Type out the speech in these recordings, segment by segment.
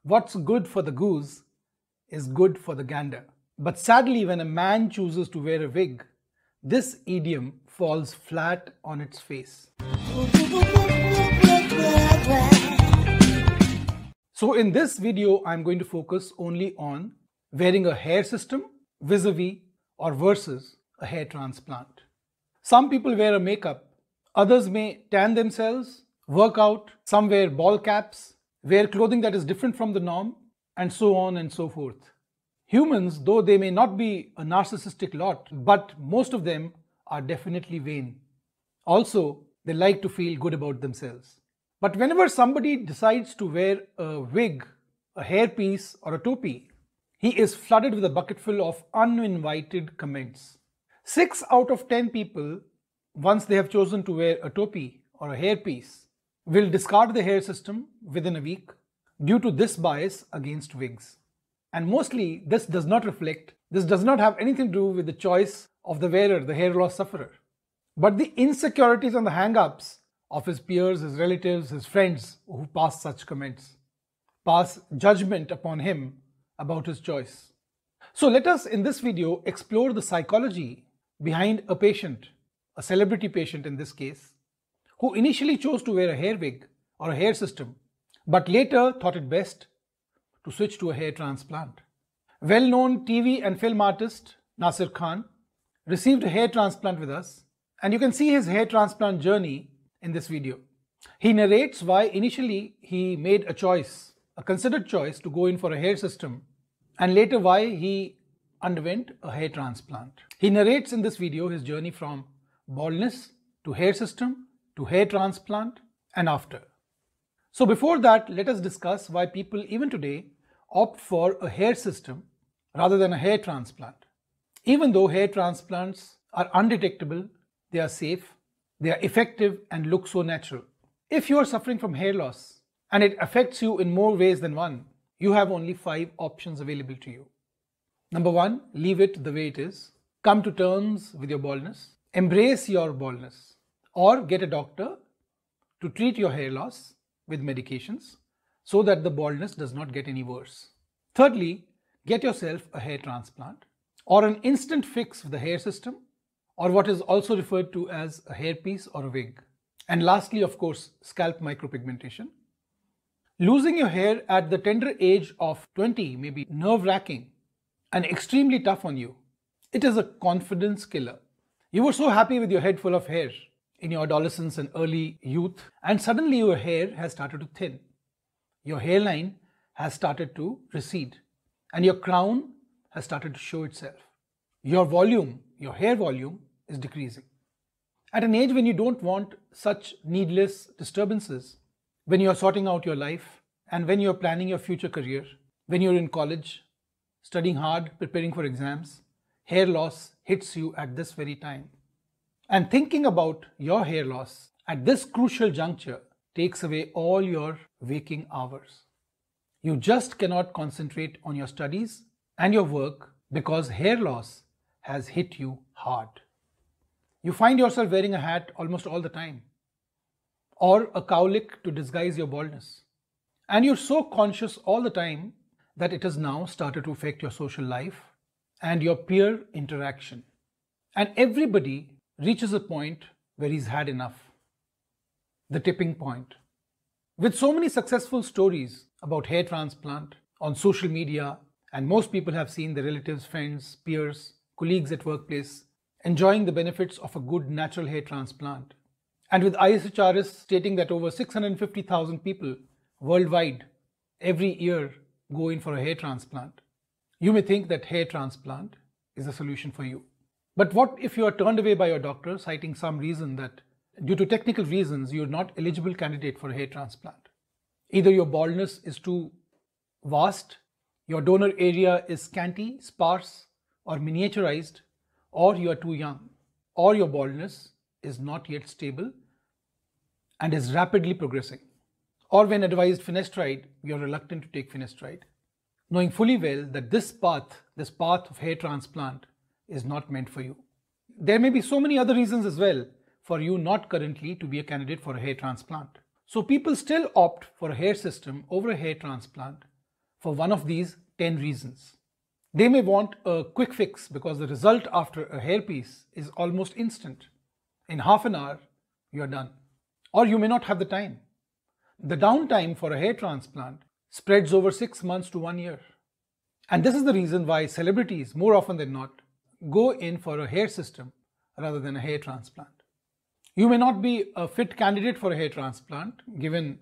What's good for the goose is good for the gander. But sadly, when a man chooses to wear a wig, this idiom falls flat on its face. So in this video, I'm going to focus only on wearing a hair system vis-a-vis or versus a hair transplant. Some people wear a makeup, others may tan themselves, work out, some wear ball caps, wear clothing that is different from the norm, and so on and so forth. Humans, though they may not be a narcissistic lot, but most of them are definitely vain. Also, they like to feel good about themselves. But whenever somebody decides to wear a wig, a hairpiece, or a topi, he is flooded with a bucketful of uninvited comments. 6 out of 10 people, once they have chosen to wear a topi or a hairpiece, will discard the hair system within a week due to this bias against wigs. And mostly, this does not have anything to do with the choice of the wearer, the hair loss sufferer, but the insecurities and the hang-ups of his peers, his relatives, his friends who pass such comments, pass judgment upon him about his choice. So let us in this video explore the psychology behind a patient, a celebrity patient in this case, who initially chose to wear a hair wig or a hair system, but later thought it best to switch to a hair transplant. Well-known TV and film artist Nasir Khan received a hair transplant with us, and you can see his hair transplant journey in this video. He narrates why initially he made a choice, a considered choice to go in for a hair system, and later why he underwent a hair transplant. He narrates in this video his journey from baldness to hair system to hair transplant and after. So before that, let us discuss why people even today opt for a hair system rather than a hair transplant. Even though hair transplants are undetectable, they are safe, they are effective and look so natural. If you are suffering from hair loss and it affects you in more ways than one, you have only 5 options available to you. Number 1, leave it the way it is. Come to terms with your baldness. Embrace your baldness. Or get a doctor to treat your hair loss with medications so that the baldness does not get any worse. Thirdly, get yourself a hair transplant or an instant fix with the hair system, or what is also referred to as a hairpiece or a wig. And lastly, of course, scalp micropigmentation. Losing your hair at the tender age of 20 may be nerve-wracking and extremely tough on you. It is a confidence killer. You were so happy with your head full of hair in your adolescence and early youth, and suddenly your hair has started to thin. Your hairline has started to recede, and your crown has started to show itself. Your volume, your hair volume, is decreasing. At an age when you don't want such needless disturbances, when you're sorting out your life and when you're planning your future career, when you're in college, studying hard, preparing for exams, hair loss hits you at this very time. And thinking about your hair loss at this crucial juncture takes away all your waking hours. You just cannot concentrate on your studies and your work because hair loss has hit you hard. You find yourself wearing a hat almost all the time, or a cowlick to disguise your baldness. And you're so conscious all the time that it has now started to affect your social life and your peer interaction. And everybody reaches a point where he's had enough. The tipping point. With so many successful stories about hair transplant on social media, and most people have seen their relatives, friends, peers, colleagues at workplace enjoying the benefits of a good natural hair transplant. And with ISHRS stating that over 650,000 people worldwide every year go in for a hair transplant, you may think that hair transplant is a solution for you. But what if you are turned away by your doctor citing some reason that due to technical reasons you're not eligible candidate for a hair transplant? Either your baldness is too vast, your donor area is scanty, sparse or miniaturized, or you are too young, or your baldness is not yet stable and is rapidly progressing. Or when advised finasteride, you're reluctant to take finasteride, knowing fully well that this path of hair transplant is not meant for you. There may be so many other reasons as well for you not currently to be a candidate for a hair transplant. So people still opt for a hair system over a hair transplant for one of these 10 reasons. They may want a quick fix because the result after a hairpiece is almost instant. In half an hour, you are done. Or you may not have the time. The downtime for a hair transplant spreads over 6 months to 1 year. And this is the reason why celebrities, more often than not, go in for a hair system rather than a hair transplant. You may not be a fit candidate for a hair transplant given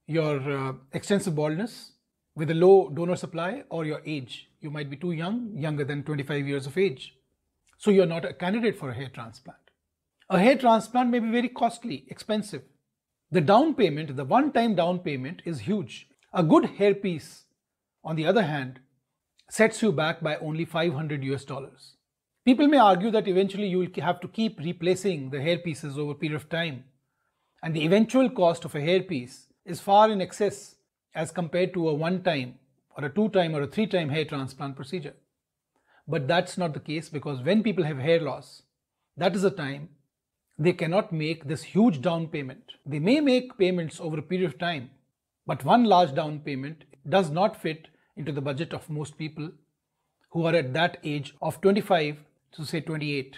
your extensive baldness with a low donor supply or your age. You might be too young, younger than 25 years of age. So you're not a candidate for a hair transplant. A hair transplant may be very costly, expensive. The down payment, the one-time down payment is huge. A good hairpiece, on the other hand, sets you back by only $500. People may argue that eventually you will have to keep replacing the hairpieces over a period of time, and the eventual cost of a hairpiece is far in excess as compared to a one-time or a two-time or a three-time hair transplant procedure. But that's not the case, because when people have hair loss, that is a time they cannot make this huge down payment. They may make payments over a period of time, but one large down payment does not fit into the budget of most people who are at that age of 25 to say 28,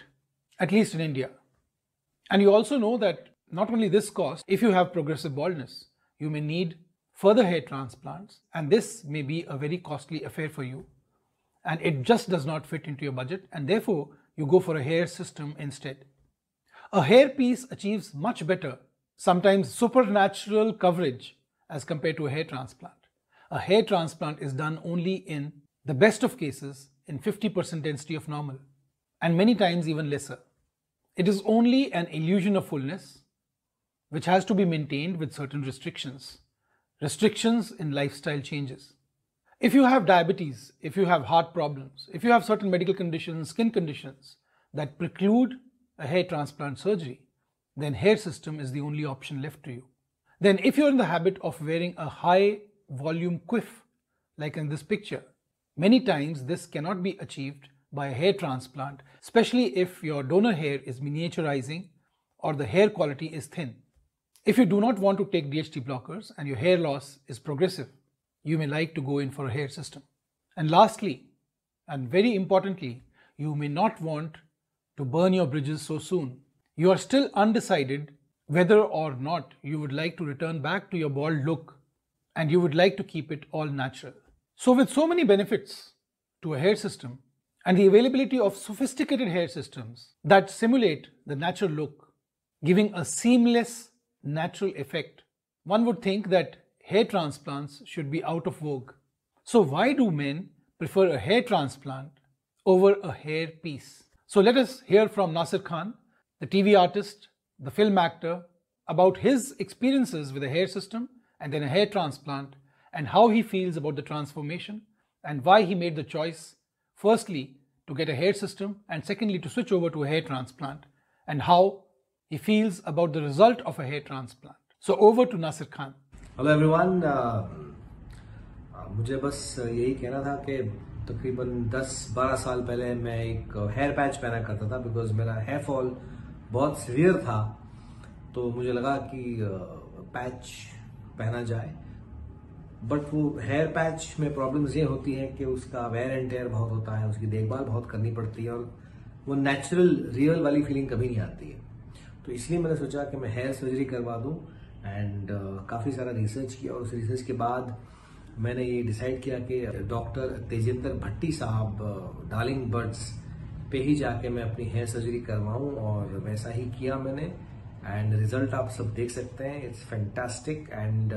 at least in India. And you also know that not only this cost, if you have progressive baldness, you may need further hair transplants, and this may be a very costly affair for you, and it just does not fit into your budget, and therefore you go for a hair system instead. A hairpiece achieves much better, sometimes supernatural coverage as compared to a hair transplant. A hair transplant is done only in the best of cases in 50% density of normal, and many times even lesser. It is only an illusion of fullness which has to be maintained with certain restrictions in lifestyle changes. If you have diabetes, if you have heart problems, if you have certain medical conditions, skin conditions that preclude a hair transplant surgery, then hair system is the only option left to you. Then if you're in the habit of wearing a high volume quiff, like in this picture, many times this cannot be achieved by a hair transplant, especially if your donor hair is miniaturizing or the hair quality is thin. If you do not want to take DHT blockers and your hair loss is progressive, you may like to go in for a hair system. And lastly, and very importantly, you may not want to burn your bridges so soon. You are still undecided whether or not you would like to return back to your bald look, and you would like to keep it all natural. So with so many benefits to a hair system and the availability of sophisticated hair systems that simulate the natural look, giving a seamless natural effect, one would think that hair transplants should be out of vogue. So why do men prefer a hair transplant over a hair piece? So let us hear from Nasir Khan, the TV artist, the film actor, about his experiences with a hair system and then a hair transplant, and how he feels about the transformation and why he made the choice, firstly, to get a hair system, and secondly, to switch over to a hair transplant, and how he feels about the result of a hair transplant. So over to Nasir Khan. Hello everyone. मुझे बस यही कहना था कि तकरीबन 10-12 साल पहले मैं एक हेयर पैच पहना करता था, बिकॉज मेरा हेयर फॉल बहुत सीवियर था. तो मुझे लगा कि पैच पहना जाए. बट वो हेयर पैच में प्रॉब्लम्स ये होती हैं कि उसका वेयर एंड टेयर बहुत होता है, उसकी देखभाल बहुत करनी पड़ती है, और वो नेचुरल रियल वाली फीलिंग कभी नहीं आती है. तो इसलिए मैंने सोचा कि मैं हेयर सर्जरी करवा दूं, एंड काफ़ी सारा रिसर्च किया, और उस रिसर्च के बाद मैंने ये डिसाइड किया कि डॉक्टर तेजिंदर भट्टी साहब डार्लिंग बर्ड्स पे ही जाके मैं अपनी हेयर सर्जरी करवाऊं, और वैसा ही किया मैंने. एंड रिजल्ट आप सब देख सकते हैं, इट्स फैंटास्टिक. एंड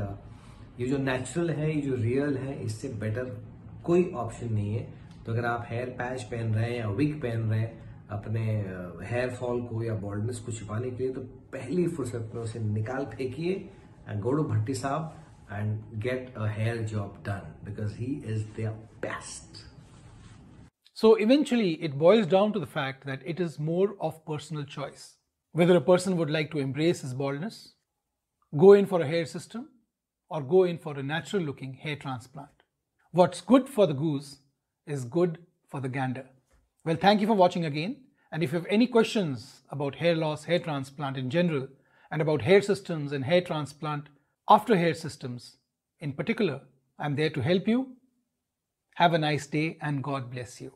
ये जो नेचुरल है, ये जो रियल है, इससे बेटर कोई ऑप्शन नहीं है. तो अगर आप हेयर पैच पहन रहे हैं या विग पहन रहे हैं अपने हेयर फॉल को या बॉल्डनेस को छिपाने के लिए, तो पहली फुर्सत में उसे निकाल फेंकिए एंड गो टू भट्टी साहब and get a hair job done, because he is their best. So eventually it boils down to the fact that it is more of personal choice. Whether a person would like to embrace his baldness, go in for a hair system, or go in for a natural looking hair transplant. What's good for the goose is good for the gander. Well, thank you for watching again. And if you have any questions about hair loss, hair transplant in general, and about hair systems and hair transplant after hair systems in particular, I'm there to help you. Have a nice day and God bless you.